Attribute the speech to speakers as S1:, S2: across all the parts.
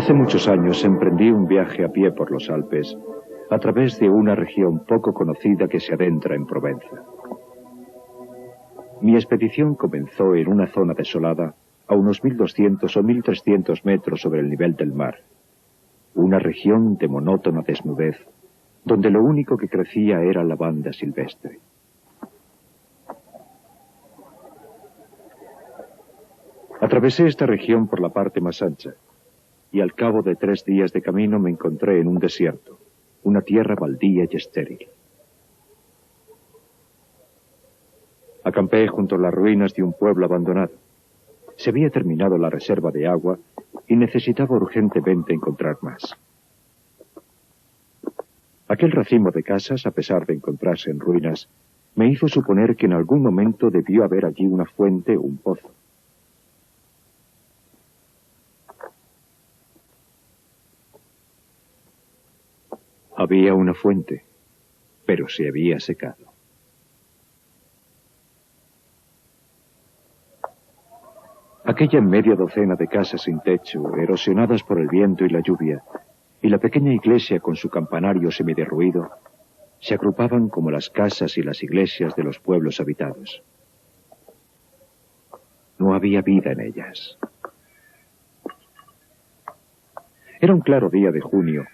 S1: Hace muchos años emprendí un viaje a pie por los Alpes, a través de una región poco conocida que se adentra en Provenza. Mi expedición comenzó en una zona desolada, a unos 1200 o 1300 metros sobre el nivel del mar. Una región de monótona desnudez, donde lo único que crecía era lavanda silvestre. Atravesé esta región por la parte más ancha, y al cabo de 3 días de camino me encontré en un desierto, una tierra baldía y estéril. Acampé junto a las ruinas de un pueblo abandonado. Se había terminado la reserva de agua y necesitaba urgentemente encontrar más. Aquel racimo de casas, a pesar de encontrarse en ruinas, me hizo suponer que en algún momento debió haber allí una fuente o un pozo. Había una fuente, pero se había secado. Aquella media docena de casas sin techo, erosionadas por el viento y la lluvia, y la pequeña iglesia con su campanario semiderruido, se agrupaban como las casas y las iglesias de los pueblos habitados. No había vida en ellas. Era un claro día de junio,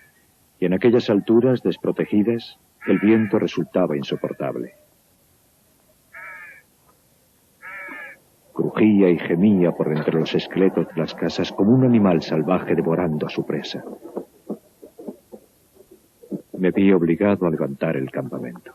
S1: y en aquellas alturas desprotegidas, el viento resultaba insoportable. Crujía y gemía por entre los esqueletos de las casas como un animal salvaje devorando a su presa. Me vi obligado a levantar el campamento.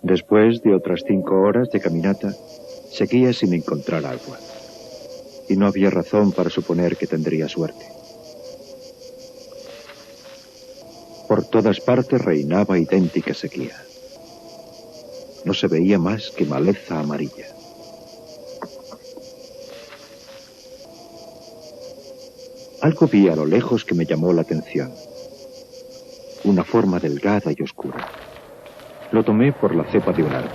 S1: Después de otras 5 horas de caminata, seguía sin encontrar agua. Y no había razón para suponer que tendría suerte. Por todas partes reinaba idéntica sequía. No se veía más que maleza amarilla. Algo vi a lo lejos que me llamó la atención. Una forma delgada y oscura. Lo tomé por la cepa de un árbol.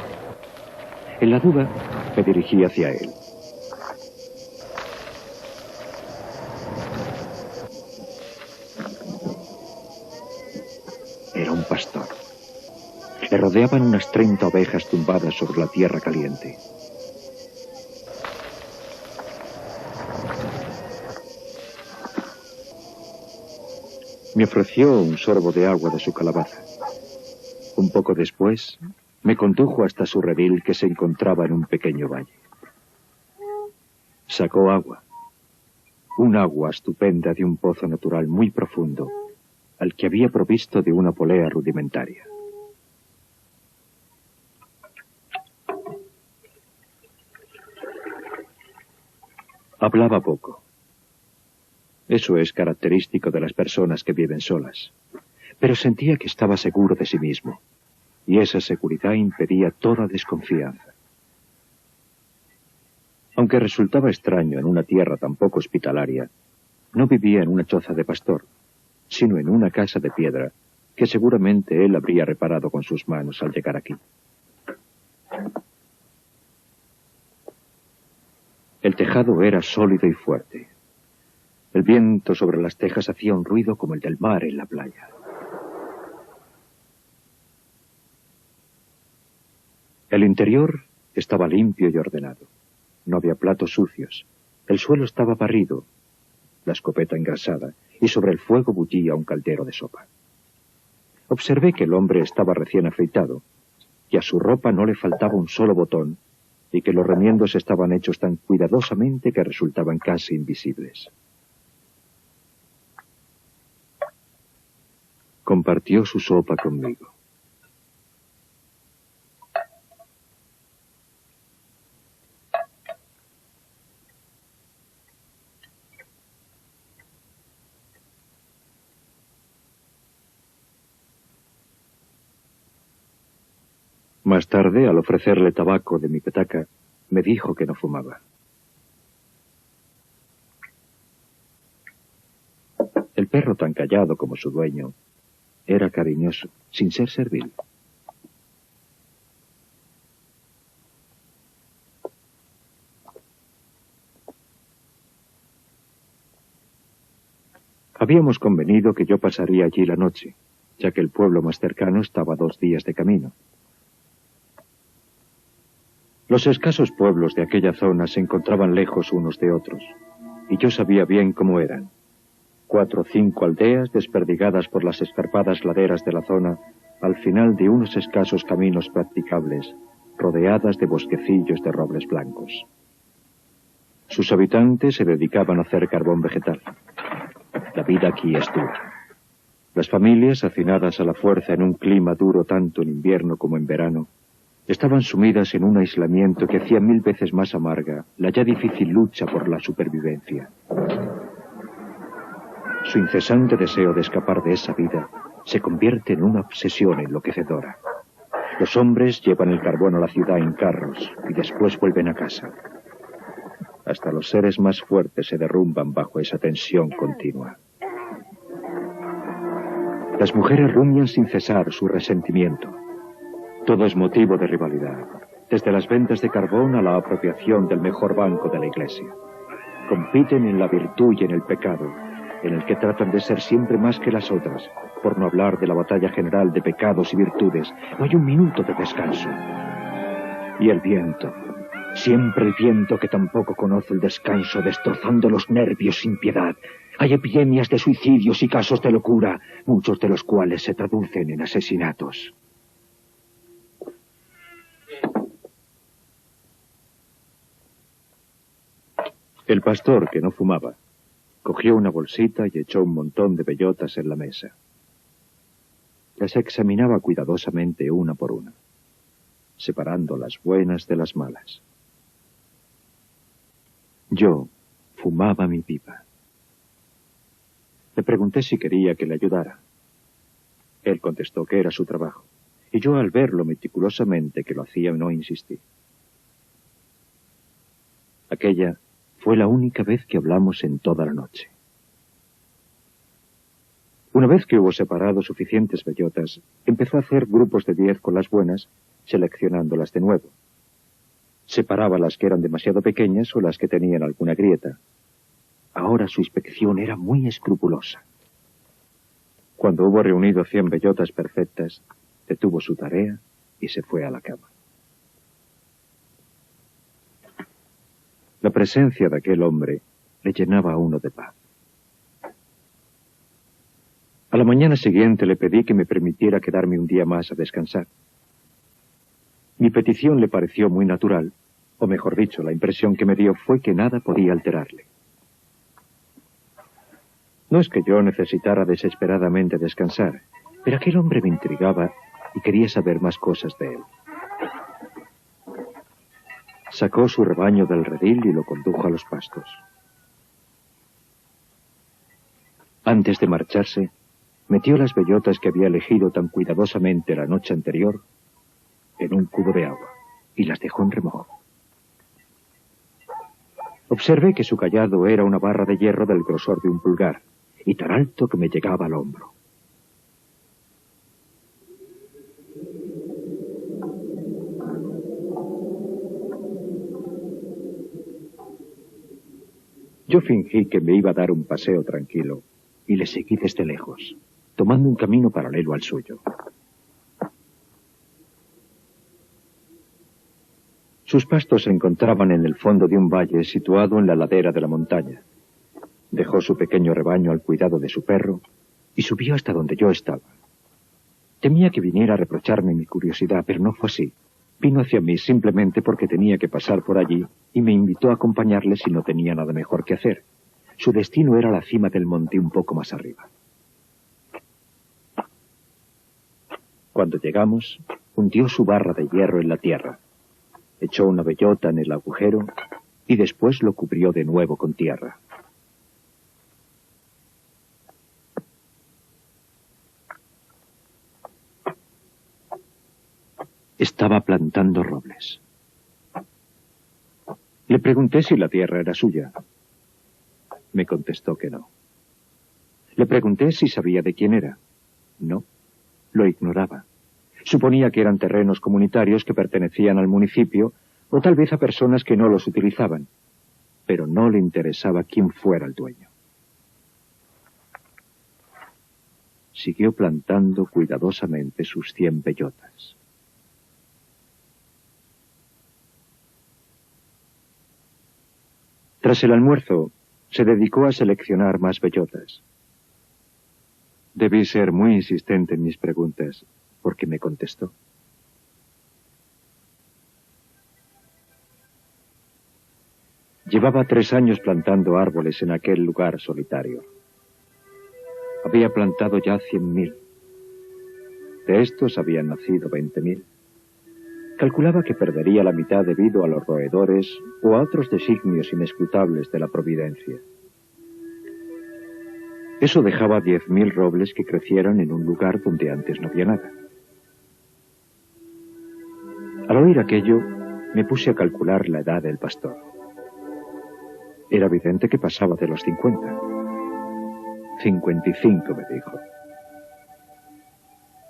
S1: En la duda, me dirigí hacia él. Era un pastor. Le rodeaban unas 30 ovejas tumbadas sobre la tierra caliente. Me ofreció un sorbo de agua de su calabaza. Un poco después, me condujo hasta su redil que se encontraba en un pequeño valle. Sacó agua. Un agua estupenda de un pozo natural muy profundo, al que había provisto de una polea rudimentaria. Hablaba poco. Eso es característico de las personas que viven solas. Pero sentía que estaba seguro de sí mismo, y esa seguridad impedía toda desconfianza. Aunque resultaba extraño en una tierra tan poco hospitalaria, no vivía en una choza de pastor, sino en una casa de piedra que seguramente él habría reparado con sus manos al llegar aquí. El tejado era sólido y fuerte. El viento sobre las tejas hacía un ruido como el del mar en la playa. El interior estaba limpio y ordenado. No había platos sucios. El suelo estaba barrido, la escopeta engrasada, y sobre el fuego bullía un caldero de sopa. Observé que el hombre estaba recién afeitado, que a su ropa no le faltaba un solo botón, y que los remiendos estaban hechos tan cuidadosamente que resultaban casi invisibles. Compartió su sopa conmigo. Más tarde, al ofrecerle tabaco de mi petaca, Me dijo que no fumaba. El perro, tan callado como su dueño, era cariñoso, sin ser servil. Habíamos convenido que yo pasaría allí la noche, ya que el pueblo más cercano estaba a 2 días de camino. Los escasos pueblos de aquella zona se encontraban lejos unos de otros, y yo sabía bien cómo eran. 4 o 5 aldeas desperdigadas por las escarpadas laderas de la zona, al final de unos escasos caminos practicables, rodeadas de bosquecillos de robles blancos. Sus habitantes se dedicaban a hacer carbón vegetal. La vida aquí es dura. Las familias, hacinadas a la fuerza en un clima duro tanto en invierno como en verano, estaban sumidas en un aislamiento que hacía 1000 veces más amarga la ya difícil lucha por la supervivencia. Su incesante deseo de escapar de esa vida se convierte en una obsesión enloquecedora. Los hombres llevan el carbón a la ciudad en carros y después vuelven a casa. Hasta los seres más fuertes se derrumban bajo esa tensión continua. Las mujeres rumian sin cesar su resentimiento. Todo es motivo de rivalidad, desde las ventas de carbón a la apropiación del mejor banco de la iglesia. Compiten en la virtud y en el pecado, en el que tratan de ser siempre más que las otras, por no hablar de la batalla general de pecados y virtudes. No hay un minuto de descanso. Y el viento, siempre el viento que tampoco conoce el descanso, destrozando los nervios sin piedad. Hay epidemias de suicidios y casos de locura, muchos de los cuales se traducen en asesinatos. El pastor, que no fumaba, cogió una bolsita y echó un montón de bellotas en la mesa. Las examinaba cuidadosamente una por una, separando las buenas de las malas. Yo fumaba mi pipa. Le pregunté si quería que le ayudara. Él contestó que era su trabajo, y yo, al verlo meticulosamente que lo hacía, no insistí. Aquella fue la única vez que hablamos en toda la noche. Una vez que hubo separado suficientes bellotas, empezó a hacer grupos de 10 con las buenas, seleccionándolas de nuevo. Separaba las que eran demasiado pequeñas o las que tenían alguna grieta. Ahora su inspección era muy escrupulosa. Cuando hubo reunido 100 bellotas perfectas, detuvo su tarea y se fue a la cama. La presencia de aquel hombre le llenaba a uno de paz. A la mañana siguiente le pedí que me permitiera quedarme un día más a descansar. Mi petición le pareció muy natural, o mejor dicho, la impresión que me dio fue que nada podía alterarle. No es que yo necesitara desesperadamente descansar, pero aquel hombre me intrigaba y quería saber más cosas de él. Sacó su rebaño del redil y lo condujo a los pastos. Antes de marcharse, metió las bellotas que había elegido tan cuidadosamente la noche anterior en un cubo de agua y las dejó en remojo. Observé que su cayado era una barra de hierro del grosor de un pulgar y tan alto que me llegaba al hombro. Yo fingí que me iba a dar un paseo tranquilo y le seguí desde lejos, tomando un camino paralelo al suyo. Sus pastos se encontraban en el fondo de un valle situado en la ladera de la montaña. Dejó su pequeño rebaño al cuidado de su perro y subió hasta donde yo estaba. Temía que viniera a reprocharme mi curiosidad, pero no fue así. Vino hacia mí simplemente porque tenía que pasar por allí y me invitó a acompañarle si no tenía nada mejor que hacer. Su destino era la cima del monte un poco más arriba. Cuando llegamos, hundió su barra de hierro en la tierra, echó una bellota en el agujero y después lo cubrió de nuevo con tierra. Estaba plantando robles. Le pregunté si la tierra era suya. Me contestó que no. Le pregunté si sabía de quién era. No, lo ignoraba. Suponía que eran terrenos comunitarios que pertenecían al municipio o tal vez a personas que no los utilizaban, pero no le interesaba quién fuera el dueño. Siguió plantando cuidadosamente sus 100 bellotas. Tras el almuerzo, se dedicó a seleccionar más bellotas. Debí ser muy insistente en mis preguntas, porque me contestó. Llevaba 3 años plantando árboles en aquel lugar solitario. Había plantado ya 100.000. De estos habían nacido 20.000. Calculaba que perdería la mitad debido a los roedores o a otros designios inescrutables de la providencia. Eso dejaba 10.000 robles que crecieran en un lugar donde antes no había nada. Al oír aquello, me puse a calcular la edad del pastor. Era evidente que pasaba de los 50. 55, me dijo.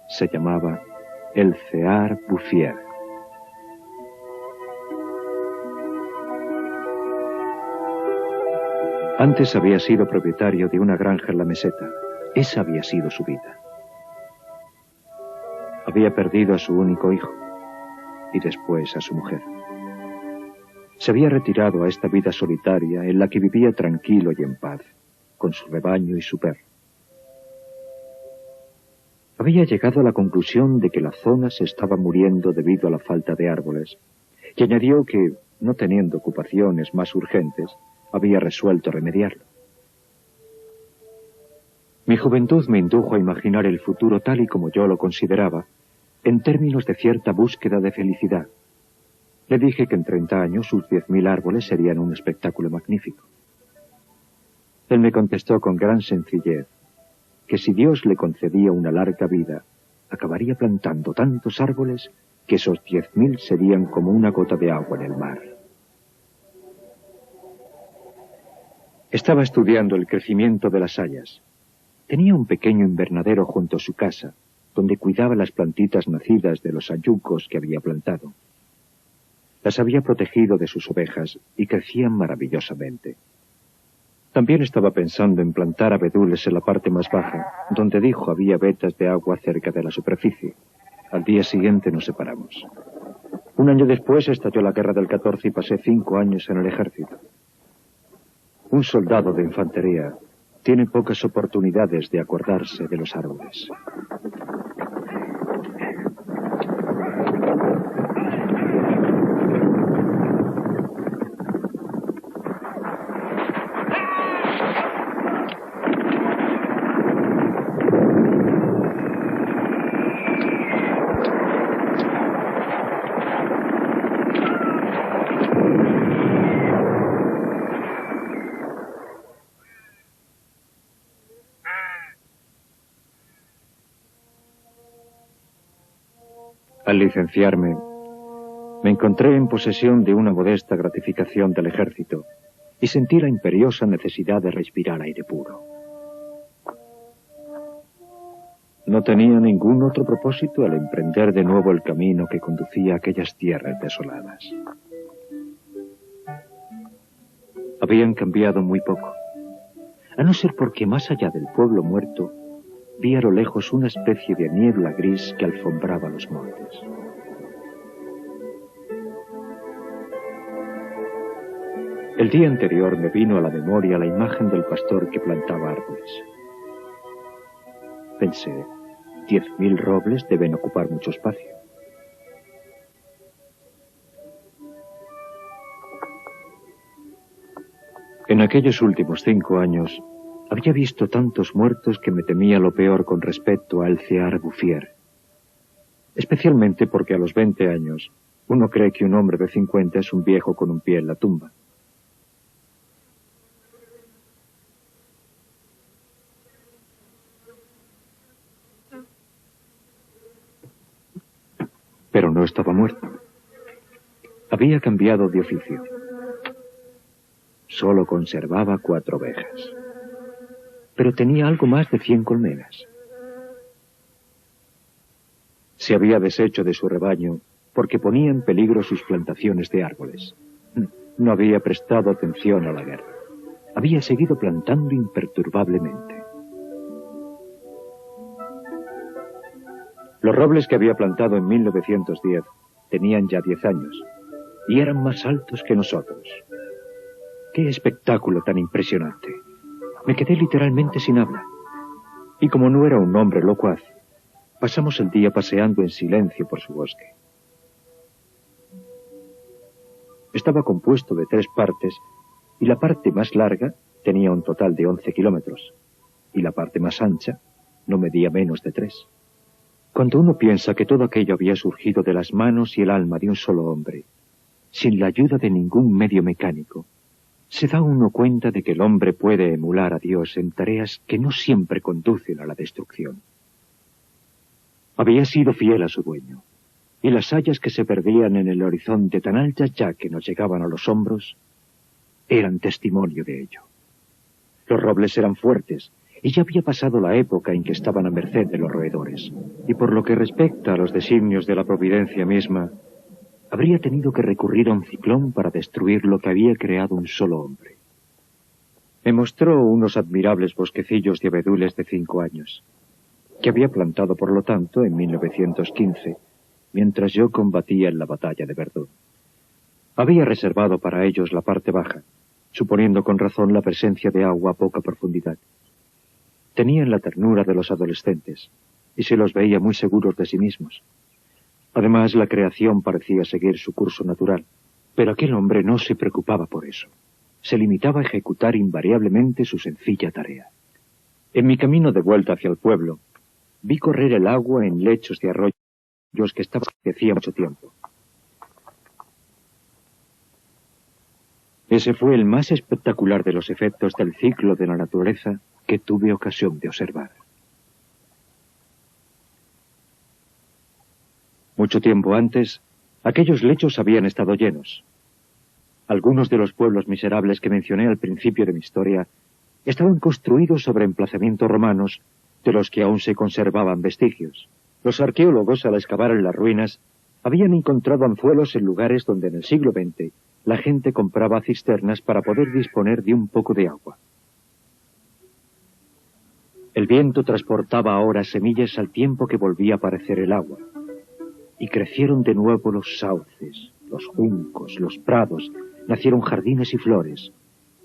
S1: Se llamaba Elzéar Bouffier. Antes había sido propietario de una granja en la meseta. Esa había sido su vida. Había perdido a su único hijo y después a su mujer. Se había retirado a esta vida solitaria en la que vivía tranquilo y en paz, con su rebaño y su perro. Había llegado a la conclusión de que la zona se estaba muriendo debido a la falta de árboles, y añadió que, no teniendo ocupaciones más urgentes, había resuelto remediarlo. Mi juventud me indujo a imaginar el futuro tal y como yo lo consideraba, en términos de cierta búsqueda de felicidad. Le dije que en 30 años sus 10.000 árboles serían un espectáculo magnífico. Él me contestó con gran sencillez que si Dios le concedía una larga vida, acabaría plantando tantos árboles que esos 10.000 serían como una gota de agua en el mar. Estaba estudiando el crecimiento de las hayas. Tenía un pequeño invernadero junto a su casa, donde cuidaba las plantitas nacidas de los hayucos que había plantado. Las había protegido de sus ovejas y crecían maravillosamente. También estaba pensando en plantar abedules en la parte más baja, donde dijo había vetas de agua cerca de la superficie. Al día siguiente nos separamos. 1 año después estalló la guerra del 14 y pasé 5 años en el ejército. Un soldado de infantería tiene pocas oportunidades de acordarse de los árboles. Al licenciarme, me encontré en posesión de una modesta gratificación del ejército y sentí la imperiosa necesidad de respirar aire puro. No tenía ningún otro propósito al emprender de nuevo el camino que conducía a aquellas tierras desoladas. Habían cambiado muy poco, a no ser porque más allá del pueblo muerto, vi a lo lejos una especie de niebla gris que alfombraba los montes. El día anterior me vino a la memoria la imagen del pastor que plantaba árboles. Pensé, 10.000 robles deben ocupar mucho espacio. En aquellos últimos 5 años, había visto tantos muertos que me temía lo peor con respecto a Elzéar Bouffier. Especialmente porque a los 20 años, uno cree que un hombre de 50 es un viejo con un pie en la tumba. Pero no estaba muerto. Había cambiado de oficio. solo conservaba 4 ovejas. Pero tenía algo más de 100 colmenas. Se había deshecho de su rebaño porque ponía en peligro sus plantaciones de árboles. No había prestado atención a la guerra. Había seguido plantando imperturbablemente. Los robles que había plantado en 1910 tenían ya 10 años y eran más altos que nosotros. ¡Qué espectáculo tan impresionante! Me quedé literalmente sin habla. Y como no era un hombre locuaz, pasamos el día paseando en silencio por su bosque. Estaba compuesto de 3 partes y la parte más larga tenía un total de 11 kilómetros y la parte más ancha no medía menos de 3. Cuando uno piensa que todo aquello había surgido de las manos y el alma de un solo hombre, sin la ayuda de ningún medio mecánico, se da uno cuenta de que el hombre puede emular a Dios en tareas que no siempre conducen a la destrucción. Había sido fiel a su dueño, y las hayas que se perdían en el horizonte tan altas ya que nos llegaban a los hombros, eran testimonio de ello. Los robles eran fuertes, y ya había pasado la época en que estaban a merced de los roedores, y por lo que respecta a los designios de la providencia misma, habría tenido que recurrir a un ciclón para destruir lo que había creado un solo hombre. Me mostró unos admirables bosquecillos de abedules de 5 años, que había plantado por lo tanto en 1915, mientras yo combatía en la batalla de Verdún. Había reservado para ellos la parte baja, suponiendo con razón la presencia de agua a poca profundidad. Tenían la ternura de los adolescentes, y se los veía muy seguros de sí mismos. Además, la creación parecía seguir su curso natural, pero aquel hombre no se preocupaba por eso. Se limitaba a ejecutar invariablemente su sencilla tarea. En mi camino de vuelta hacia el pueblo, vi correr el agua en lechos de arroyos que estaban desde hacía mucho tiempo. Ese fue el más espectacular de los efectos del ciclo de la naturaleza que tuve ocasión de observar. Mucho tiempo antes, aquellos lechos habían estado llenos. Algunos de los pueblos miserables que mencioné al principio de mi historia estaban construidos sobre emplazamientos romanos de los que aún se conservaban vestigios. Los arqueólogos, al excavar en las ruinas, habían encontrado anzuelos en lugares donde en el siglo XX la gente compraba cisternas para poder disponer de un poco de agua. El viento transportaba ahora semillas al tiempo que volvía a aparecer el agua. Y crecieron de nuevo los sauces, los juncos, los prados, nacieron jardines y flores,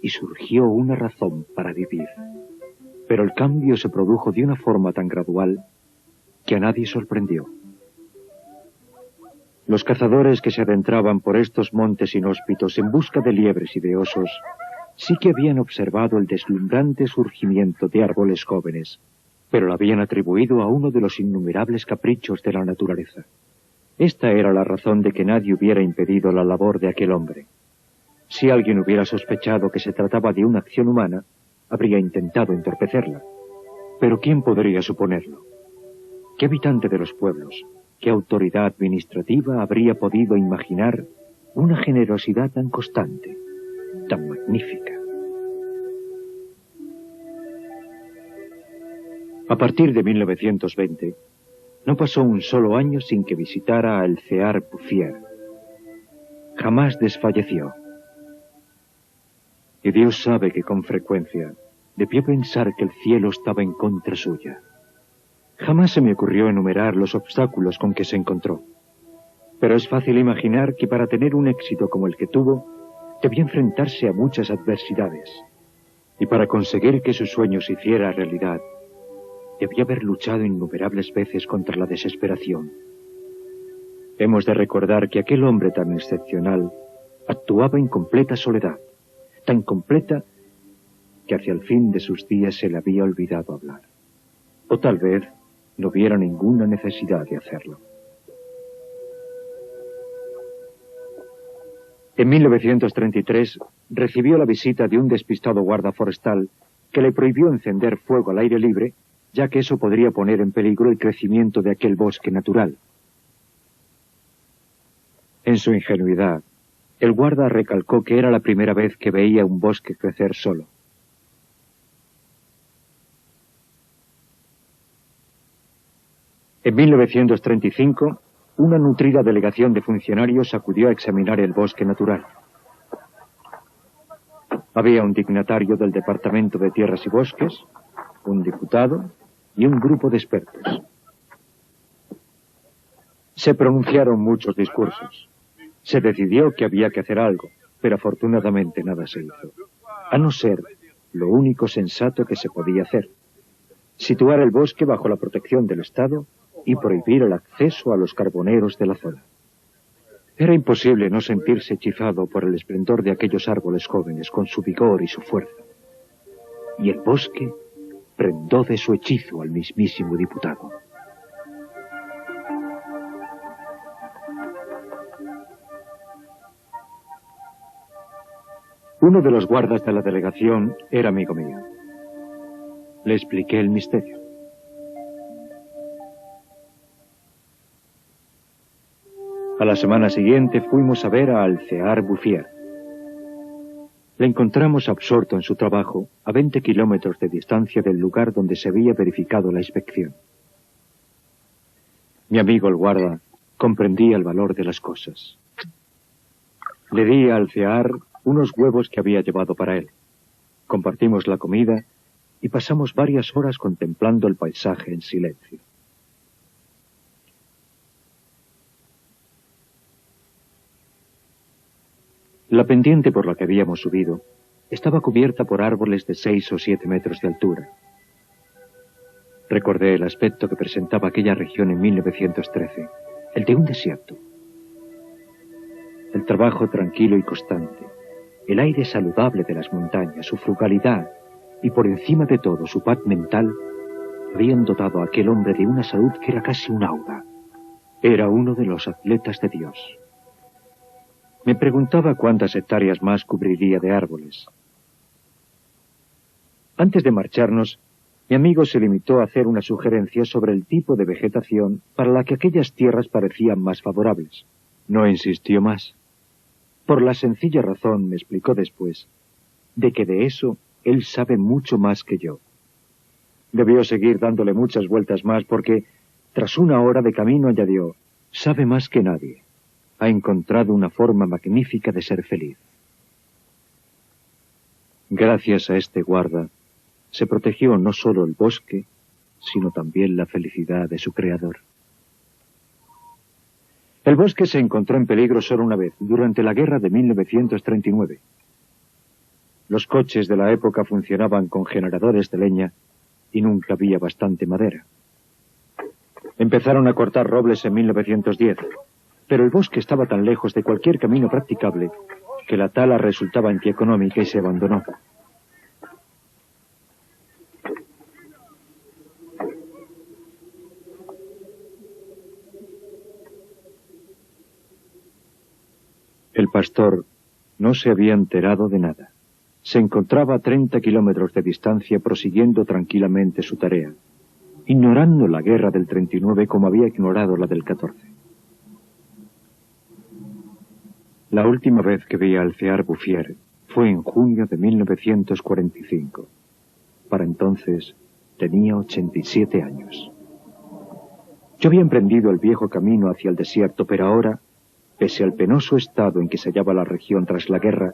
S1: y surgió una razón para vivir. Pero el cambio se produjo de una forma tan gradual que a nadie sorprendió. Los cazadores que se adentraban por estos montes inhóspitos en busca de liebres y de osos sí que habían observado el deslumbrante surgimiento de árboles jóvenes, pero lo habían atribuido a uno de los innumerables caprichos de la naturaleza. Esta era la razón de que nadie hubiera impedido la labor de aquel hombre. Si alguien hubiera sospechado que se trataba de una acción humana, habría intentado entorpecerla. Pero ¿quién podría suponerlo? ¿Qué habitante de los pueblos, qué autoridad administrativa habría podido imaginar una generosidad tan constante, tan magnífica? A partir de 1920, no pasó un solo año sin que visitara al Cear Bouffier. Jamás desfalleció. Y Dios sabe que con frecuencia debió pensar que el cielo estaba en contra suya. Jamás se me ocurrió enumerar los obstáculos con que se encontró. Pero es fácil imaginar que para tener un éxito como el que tuvo, debió enfrentarse a muchas adversidades. Y para conseguir que su sueño se hiciera realidad, debió haber luchado innumerables veces contra la desesperación. Hemos de recordar que aquel hombre tan excepcional actuaba en completa soledad, tan completa que hacia el fin de sus días se le había olvidado hablar. O tal vez no hubiera ninguna necesidad de hacerlo. En 1933 recibió la visita de un despistado guarda forestal que le prohibió encender fuego al aire libre, ya que eso podría poner en peligro el crecimiento de aquel bosque natural. En su ingenuidad, El guarda recalcó que era la primera vez que veía un bosque crecer solo. En 1935, una nutrida delegación de funcionarios acudió a examinar el bosque natural. Había un dignatario del Departamento de Tierras y Bosques, un diputado y un grupo de expertos. Se pronunciaron muchos discursos. Se decidió que había que hacer algo, pero afortunadamente nada se hizo. A no ser lo único sensato que se podía hacer: situar el bosque bajo la protección del Estado y prohibir el acceso a los carboneros de la zona. Era imposible no sentirse hechizado por el esplendor de aquellos árboles jóvenes, con su vigor y su fuerza. Y el bosque prendó de su hechizo al mismísimo diputado. Uno de los guardas de la delegación era amigo mío. Le expliqué el misterio. A la semana siguiente fuimos a ver a Alcear Bouffier. Le encontramos absorto en su trabajo a 20 kilómetros de distancia del lugar donde se había verificado la inspección. Mi amigo el guarda comprendía el valor de las cosas. Le di a Alcear unos huevos que había llevado para él. Compartimos la comida y pasamos varias horas contemplando el paisaje en silencio. La pendiente por la que habíamos subido estaba cubierta por árboles de 6 o 7 metros de altura. Recordé el aspecto que presentaba aquella región en 1913, el de un desierto. El trabajo tranquilo y constante, el aire saludable de las montañas, su frugalidad y por encima de todo su paz mental habían dotado a aquel hombre de una salud que era casi un aura. Era uno de los atletas de Dios. Me preguntaba cuántas hectáreas más cubriría de árboles. Antes de marcharnos, mi amigo se limitó a hacer una sugerencia sobre el tipo de vegetación para la que aquellas tierras parecían más favorables. No insistió más. Por la sencilla razón, me explicó después, de que de eso él sabe mucho más que yo. Debió seguir dándole muchas vueltas más porque, tras una hora de camino, añadió: sabe más que nadie. Ha encontrado una forma magnífica de ser feliz. Gracias a este guarda, se protegió no solo el bosque, sino también la felicidad de su creador. El bosque se encontró en peligro solo una vez, durante la guerra de 1939. Los coches de la época funcionaban con generadores de leña y nunca había bastante madera. Empezaron a cortar robles en 1910. Pero el bosque estaba tan lejos de cualquier camino practicable que la tala resultaba antieconómica y se abandonó. El pastor no se había enterado de nada. Se encontraba a 30 kilómetros de distancia prosiguiendo tranquilamente su tarea, ignorando la guerra del 39 como había ignorado la del 14. La última vez que vi a Alcear Bouffier fue en junio de 1945. Para entonces tenía 87 años. Yo había emprendido el viejo camino hacia el desierto, pero ahora, pese al penoso estado en que se hallaba la región tras la guerra,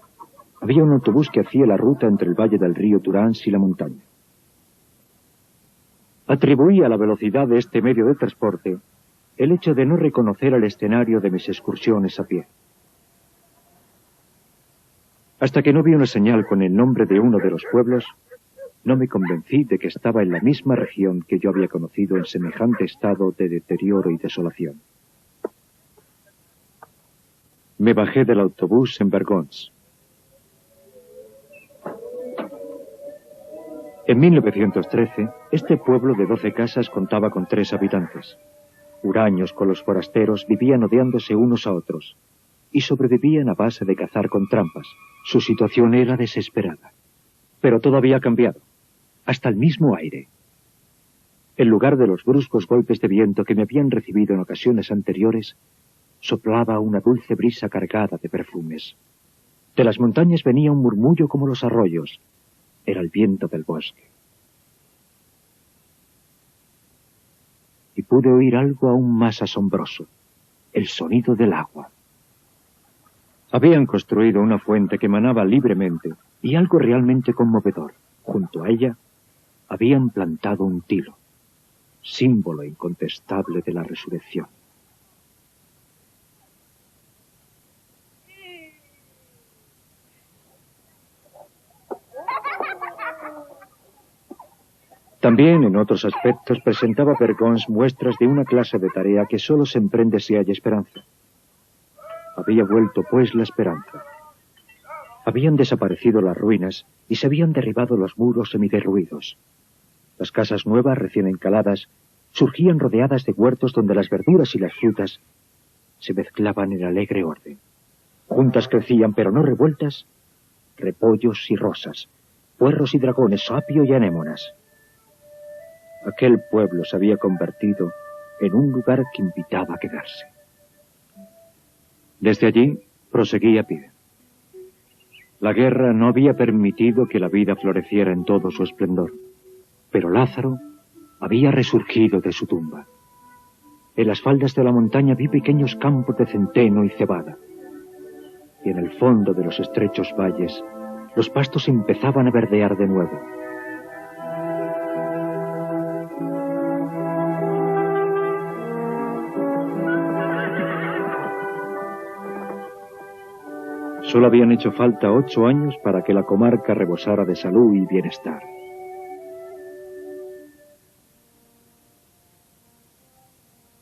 S1: había un autobús que hacía la ruta entre el valle del río Turans y la montaña. Atribuí a la velocidad de este medio de transporte el hecho de no reconocer el escenario de mis excursiones a pie. Hasta que no vi una señal con el nombre de uno de los pueblos, no me convencí de que estaba en la misma región que yo había conocido en semejante estado de deterioro y desolación. Me bajé del autobús en Vergons. En 1913, este pueblo de 12 casas contaba con 3 habitantes. Huraños con los forasteros, vivían odiándose unos a otros y sobrevivían a base de cazar con trampas. Su situación era desesperada. Pero todo había cambiado, hasta el mismo aire. En lugar de los bruscos golpes de viento que me habían recibido en ocasiones anteriores, soplaba una dulce brisa cargada de perfumes. De las montañas venía un murmullo como los arroyos. Era el viento del bosque. Y pude oír algo aún más asombroso, el sonido del agua. Habían construido una fuente que manaba libremente, y algo realmente conmovedor. Junto a ella habían plantado un tilo, símbolo incontestable de la resurrección. También en otros aspectos presentaba Vergons muestras de una clase de tarea que solo se emprende si hay esperanza. Había vuelto, pues, la esperanza. Habían desaparecido las ruinas y se habían derribado los muros semiderruidos. Las casas nuevas, recién encaladas, surgían rodeadas de huertos donde las verduras y las frutas se mezclaban en alegre orden. Juntas crecían, pero no revueltas, repollos y rosas, puerros y dragones, apio y anémonas. Aquel pueblo se había convertido en un lugar que invitaba a quedarse. Desde allí proseguí a pie. La guerra no había permitido que la vida floreciera en todo su esplendor, pero Lázaro había resurgido de su tumba. En las faldas de la montaña vi pequeños campos de centeno y cebada, y en el fondo de los estrechos valles los pastos empezaban a verdear de nuevo. Solo habían hecho falta 8 años para que la comarca rebosara de salud y bienestar.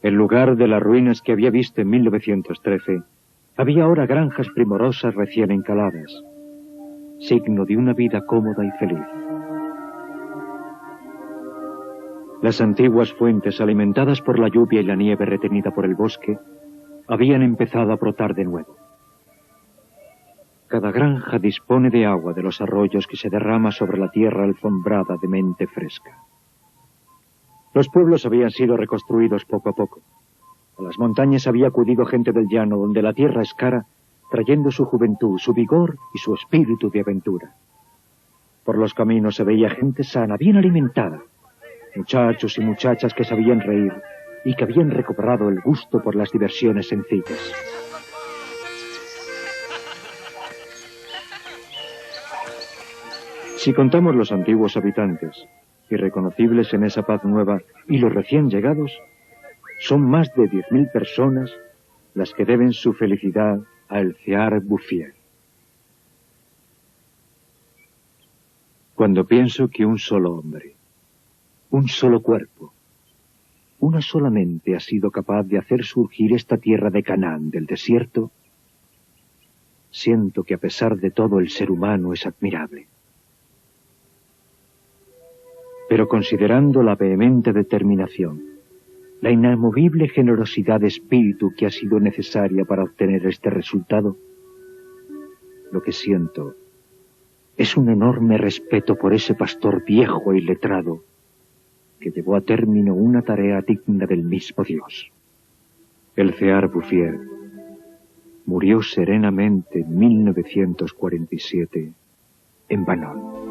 S1: En lugar de las ruinas que había visto en 1913, había ahora granjas primorosas recién encaladas, signo de una vida cómoda y feliz. Las antiguas fuentes, alimentadas por la lluvia y la nieve retenida por el bosque, habían empezado a brotar de nuevo. Cada granja dispone de agua de los arroyos que se derrama sobre la tierra alfombrada de mente fresca. Los pueblos habían sido reconstruidos poco a poco. A las montañas había acudido gente del llano, donde la tierra es cara, trayendo su juventud, su vigor y su espíritu de aventura. Por los caminos se veía gente sana, bien alimentada, muchachos y muchachas que sabían reír y que habían recobrado el gusto por las diversiones sencillas. Si contamos los antiguos habitantes, irreconocibles en esa paz nueva, y los recién llegados, son más de 10.000 personas las que deben su felicidad a El Cear Bouffier. Cuando pienso que un solo hombre, un solo cuerpo, una sola mente ha sido capaz de hacer surgir esta tierra de Canaán del desierto, siento que a pesar de todo el ser humano es admirable. Pero considerando la vehemente determinación, la inamovible generosidad de espíritu que ha sido necesaria para obtener este resultado, lo que siento es un enorme respeto por ese pastor viejo y letrado que llevó a término una tarea digna del mismo Dios. El Cear Bouffier murió serenamente en 1947 en Banon.